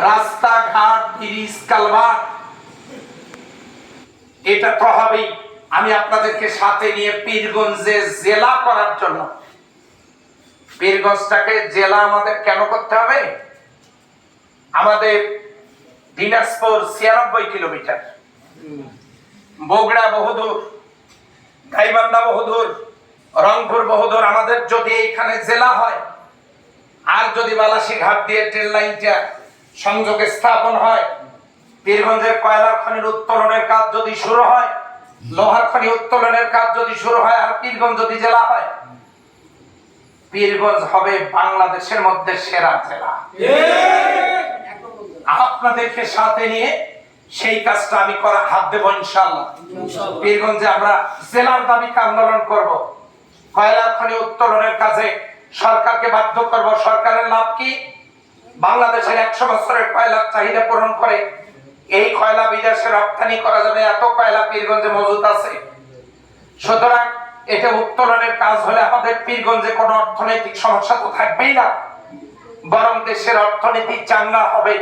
রাস্তাঘাট, bridge, culvert, এটা তো হবেই। আমি আপনাদেরকে সাথে নিয়ে পীরগঞ্জে জেলা করার জন্য, পীরগঞ্জটাকে জেলা আমাদের কেন করতে হবে? আমাদের দিনাজপুর 96 কিলোমিটার, বগুড়া বহুদূর, গাইবান্ধা বহুদূর, রংপুর বহুদূর। আমাদের যদি এইখানে জেলা হয়, আর যদি বালাসীঘাট দিয়ে ট্রেন লাইনটা সংযোগে স্থাপন হয়, পীরগঞ্জের কয়লার খনির উত্তোলনের কাজ যদি শুরু হয়, লোহার খনি উত্তোলনের কাজ যদি শুরু হয়, আর পীরগঞ্জ যদি জেলা হয়, পীরগঞ্জ হবে বাংলাদেশের মধ্যে সেরা জেলা। আপনাদেরকে সাথে নিয়ে সেই কাজটা আমি করা হাত দেবো ইনশাআল্লাহ। পীরগঞ্জে আমরা জেলার দাবিকে আন্দোলন করব, কয়লা খনি উত্তোলনের কাজে সরকারকে বাধ্য করব। সরকারের লাভ কি? বাংলাদেশের 100 বছরের কয়লার চাহিদা পূরণ করে এই কয়লা বিদেশে রপ্তানি করা যাবে, এত কয়লা পীরগঞ্জে মজুদ আছে। সুতরাং এটা উত্তোলনের কাজ হলে আমাদের পীরগঞ্জে কোনো অর্থনৈতিক সমস্যা তো থাকবেই না, বরং দেশের অর্থনীতি চাঙ্গা হবে।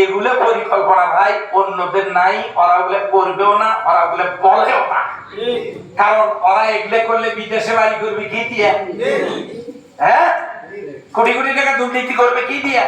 এগুলো পরিকল্পনা ভাই অন্যদের নাই, ওরা ওগুলো করবেও না, ওরা ওগুলো বলেও না। কারণ ওরা এগুলো করলে বিদেশে বাড়ি করবে কি দিয়া? হ্যাঁ, কোটি কোটি টাকা দুর্নীতি করবে কি দিয়া?